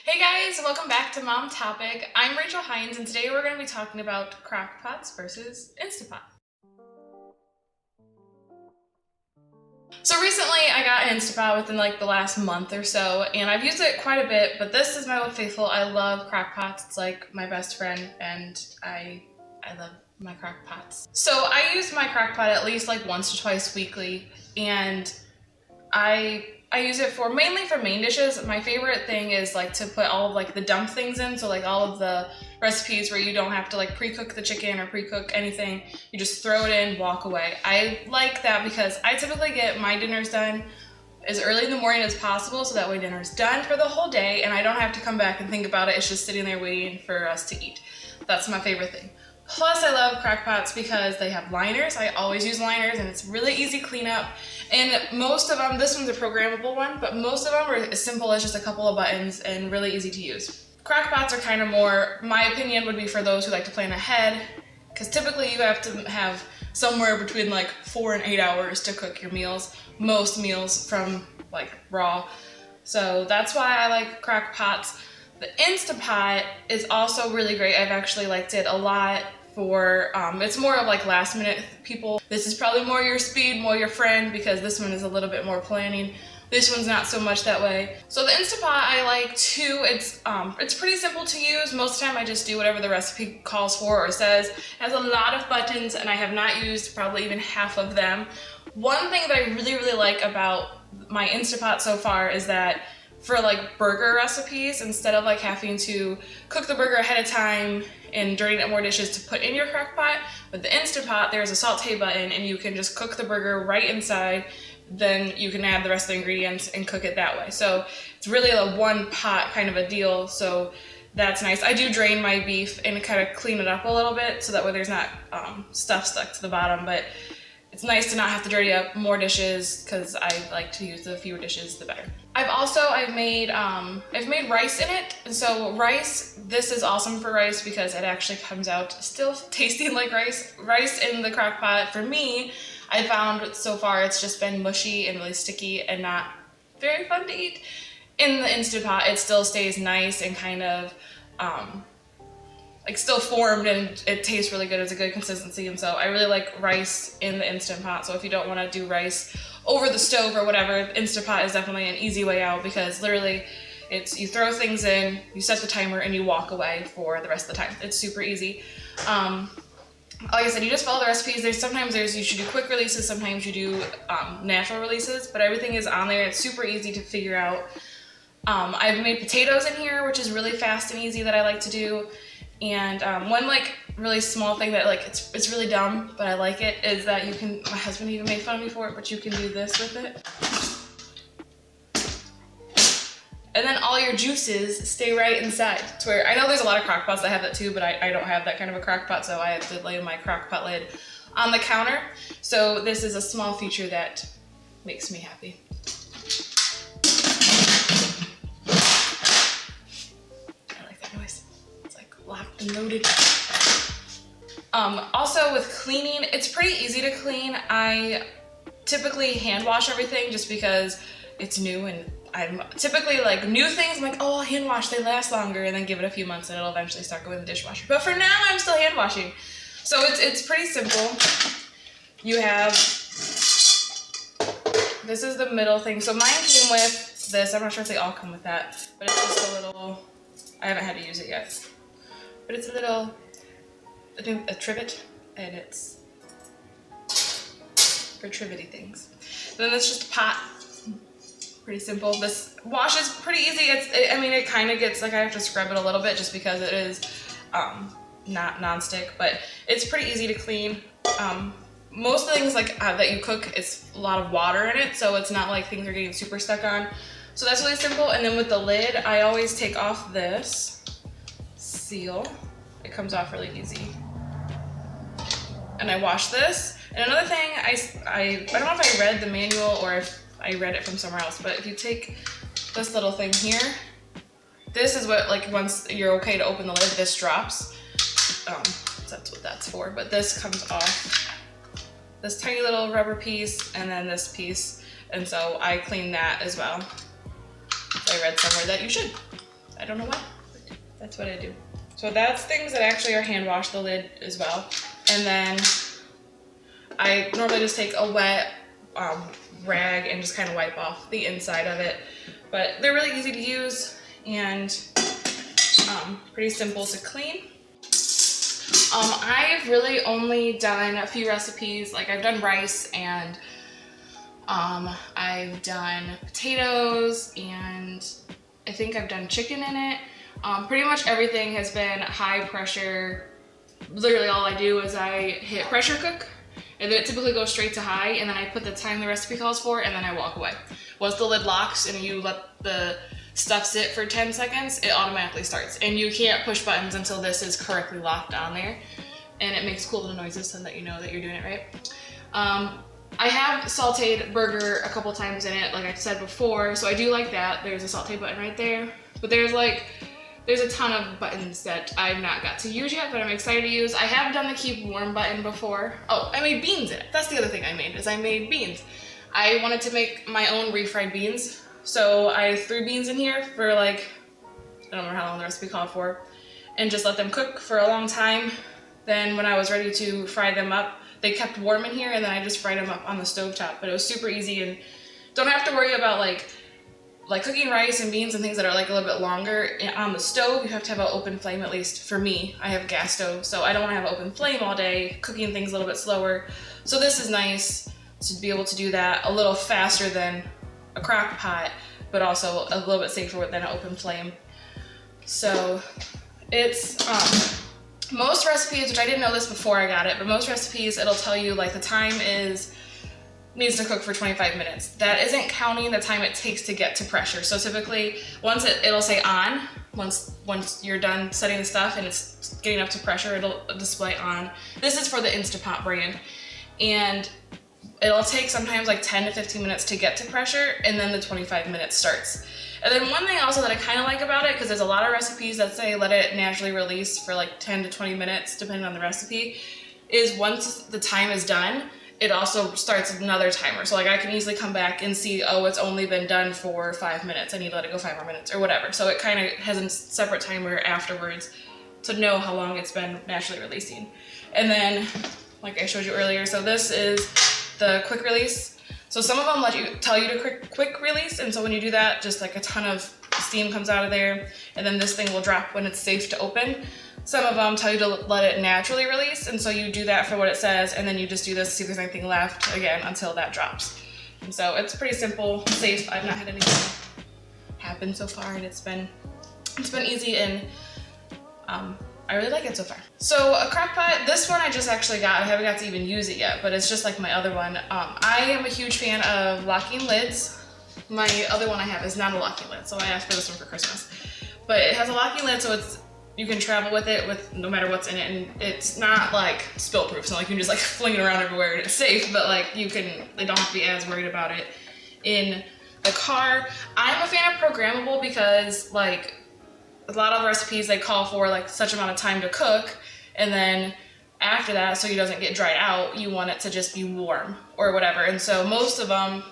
Hey guys, welcome back to Mom Topic. I'm Rachel Hines and today we're going to be talking about Crockpots versus Instapot. So recently I got an Instapot within like the last month or so and I've used it quite a bit, but this is my old faithful. I love Crockpots. It's like my best friend and I love my Crockpots. So I use my Crockpot at least like once or twice weekly and I use it for mainly for main dishes. My favorite thing is like to put all of like the dump things in, so like all of the recipes where you don't have to like pre-cook the chicken or pre-cook anything. You just throw it in, walk away. I like that because I typically get my dinners done as early in the morning as possible, so that way dinner's done for the whole day and I don't have to come back and think about it. It's just sitting there waiting for us to eat. That's my favorite thing. Plus I love Crockpots because they have liners. I always use liners and it's really easy cleanup. And most of them, this one's a programmable one, but most of them are as simple as just a couple of buttons and really easy to use. Crockpots are kind of more, my opinion would be for those who like to plan ahead, because typically you have to have somewhere between like 4 and 8 hours to cook your meals, most meals from like raw. So that's why I like Crockpots. The Instapot is also really great. I've actually liked it a lot for, it's more of like last minute people. This is probably more your speed, more your friend, because this one is a little bit more planning. This one's not so much that way. So the Instapot I like too. It's pretty simple to use. Most of the time I just do whatever the recipe calls for or says. It has a lot of buttons and I have not used probably even half of them. One thing that I really like about my Instapot so far is that for like burger recipes, instead of like having to cook the burger ahead of time and dirtying up more dishes to put in your Crockpot, with the Instapot there's a saute button and you can just cook the burger right inside. Then you can add the rest of the ingredients and cook it that way. So it's really a one pot kind of a deal, so that's nice. I do drain my beef and kind of clean it up a little bit so that way there's not stuff stuck to the bottom, but it's nice to not have to dirty up more dishes because I like to use the fewer dishes the better. I've made rice in it, and so rice, this is awesome for rice because it actually comes out still tasting like rice. Rice in the Crockpot, for me, I found so far it's just been mushy and really sticky and not very fun to eat. In the Instapot, it still stays nice and kind of like still formed and it tastes really good. It's a good consistency, and so I really like rice in the Instant Pot. So if you don't want to do rice over the stove or whatever, Instant Pot is definitely an easy way out because literally it's you throw things in, you set the timer, and you walk away for the rest of the time. It's super easy. Like I said, you just follow the recipes. You should do quick releases, sometimes you do natural releases, but everything is on there. It's super easy to figure out. I've made potatoes in here, which is really fast and easy that I like to do. And one like really small thing that like it's really dumb, but I like it, is that you can, my husband even made fun of me for it, but you can do this with it. And then all your juices stay right inside. To where I know there's a lot of Crockpots that have that too, but I don't have that kind of a Crockpot, so I have to lay my Crockpot lid on the counter. So this is a small feature that makes me happy. I like that noise. It's like locked and loaded. Also with cleaning, it's pretty easy to clean. I typically hand wash everything just because it's new, and I'm typically like new things, I'm like, oh, I'll hand wash, they last longer, and then give it a few months and it'll eventually start going in the dishwasher. But for now, I'm still hand washing. So it's pretty simple. You have, this is the middle thing. So mine came with this. I'm not sure if they all come with that, but it's just a little, I haven't had to use it yet. But it's a little, a trivet, and it's for trivety things. Then it's just a pot. Pretty simple. This wash is pretty easy. It kind of gets like I have to scrub it a little bit just because it is not non-stick, but it's pretty easy to clean. Most things like that you cook, it's a lot of water in it, so it's not like things are getting super stuck on. So that's really simple. And then with the lid, I always take off this seal. It comes off really easy. And I wash this. And another thing, I don't know if I read the manual or if I read it from somewhere else, but if you take this little thing here, this is what, like, once you're okay to open the lid, this drops. That's what that's for, but this comes off. This tiny little rubber piece, and then this piece, and so I clean that as well. I read somewhere that you should. I don't know why, but that's what I do. So that's things that actually are hand wash, the lid as well. And then I normally just take a wet rag and just kind of wipe off the inside of it. But they're really easy to use and pretty simple to clean. I've really only done a few recipes. Like I've done rice and I've done potatoes and I think I've done chicken in it. Pretty much everything has been high pressure. Literally all I do is I hit pressure cook and then it typically goes straight to high and then I put the time the recipe calls for and then I walk away. Once the lid locks and you let the stuff sit for 10 seconds, it automatically starts. And you can't push buttons until this is correctly locked on there. And it makes cool little noises so that you know that you're doing it right. I have sauteed burger a couple times in it, like I said before, so I do like that. There's a saute button right there. But there's a ton of buttons that I've not got to use yet, but I'm excited to use. I have done the keep warm button before. Oh, I made beans in it. That's the other thing I made, is I made beans. I wanted to make my own refried beans. So I threw beans in here for like, I don't remember how long the recipe called for, and just let them cook for a long time. Then when I was ready to fry them up, they kept warm in here and then I just fried them up on the stovetop. But it was super easy and don't have to worry about like cooking rice and beans and things that are like a little bit longer on the stove. You have to have an open flame, at least for me. I have a gas stove, so I don't want to have an open flame all day, cooking things a little bit slower. So this is nice to be able to do that a little faster than a crock pot, but also a little bit safer than an open flame. So it's most recipes, which I didn't know this before I got it, but most recipes it'll tell you like the time needs to cook for 25 minutes. That isn't counting the time it takes to get to pressure. So typically once it'll say on, once you're done setting the stuff and it's getting up to pressure, it'll display on. This is for the Instant Pot brand. And it'll take sometimes like 10 to 15 minutes to get to pressure and then the 25 minutes starts. And then one thing also that I kind of like about it, because there's a lot of recipes that say let it naturally release for like 10 to 20 minutes depending on the recipe, is once the time is done, it also starts another timer. So like I can easily come back and see, oh, it's only been done for 5 minutes. I need to let it go 5 more minutes or whatever. So it kind of has a separate timer afterwards to know how long it's been naturally releasing. And then, like I showed you earlier, so this is the quick release. So some of them tell you to quick release, and so when you do that, just like a ton of steam comes out of there, and then this thing will drop when it's safe to open. Some of them tell you to let it naturally release, and so you do that for what it says, and then you just do this, see if there's anything left, again, until that drops. And so it's pretty simple, safe. I've not had anything happen so far, and it's been easy, and I really like it so far. So a crock pot, this one I just actually got. I haven't got to even use it yet, but it's just like my other one. I am a huge fan of locking lids. My other one I have is not a locking lid, so I asked for this one for Christmas. But it has a locking lid, so you can travel with it with no matter what's in it, and it's not like spill proof. It's not like you can just like fling it around everywhere and it's safe, but like they don't have to be as worried about it in the car. I'm a fan of programmable because like a lot of recipes they call for like such amount of time to cook, and then after that, so it doesn't get dried out, you want it to just be warm or whatever. And so most of them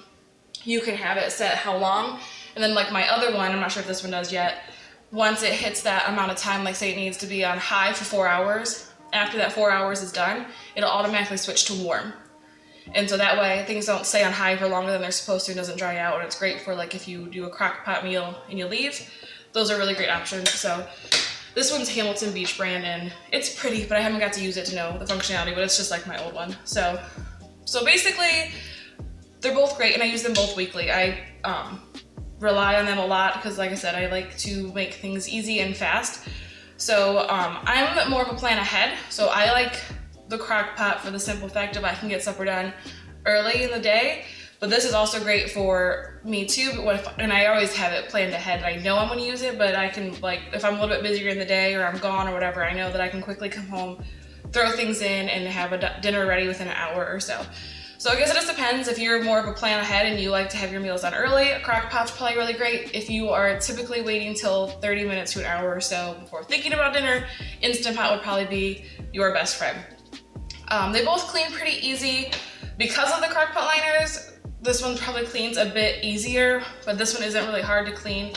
you can have it set how long, and then like my other one, I'm not sure if this one does yet, once it hits that amount of time, like say it needs to be on high for 4 hours, after that 4 hours is done, it'll automatically switch to warm. And so that way things don't stay on high for longer than they're supposed to and doesn't dry out. And it's great for like if you do a crock pot meal and you leave, those are really great options. So this one's Hamilton Beach brand, and it's pretty, but I haven't got to use it to know the functionality, but it's just like my old one. So basically they're both great, and I use them both weekly. I rely on them a lot because like I said, I like to make things easy and fast. So I'm more of a plan ahead. So I like the crock pot for the simple fact of I can get supper done early in the day. But this is also great for me too, and I always have it planned ahead. I know I'm gonna use it, but I can, like, if I'm a little bit busier in the day or I'm gone or whatever, I know that I can quickly come home, throw things in, and have a dinner ready within an hour or so. So I guess it just depends. If you're more of a plan ahead and you like to have your meals done early, a crock pot's probably really great. If you are typically waiting till 30 minutes to an hour or so before thinking about dinner, Instant Pot would probably be your best friend. They both clean pretty easy. Because of the crock pot liners, this one probably cleans a bit easier, but this one isn't really hard to clean.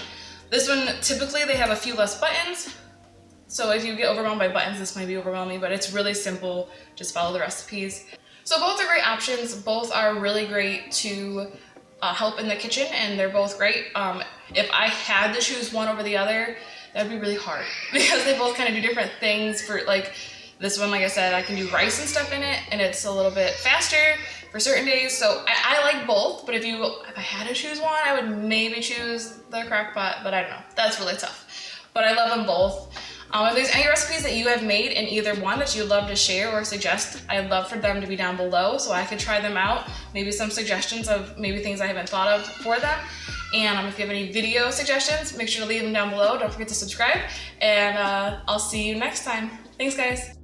This one, typically they have a few less buttons. So if you get overwhelmed by buttons, this might be overwhelming, but it's really simple. Just follow the recipes. So both are great options. Both are really great to help in the kitchen, and they're both great. If I had to choose one over the other, that'd be really hard because they both kind of do different things. For like this one, like I said, I can do rice and stuff in it, and it's a little bit faster for certain days. So I like both, but if I had to choose one, I would maybe choose the Crockpot, but I don't know. That's really tough. But I love them both. If there's any recipes that you have made in either one that you'd love to share or suggest, I'd love for them to be down below so I could try them out. Maybe some suggestions of maybe things I haven't thought of for them. And if you have any video suggestions, make sure to leave them down below. Don't forget to subscribe, and I'll see you next time. Thanks, guys.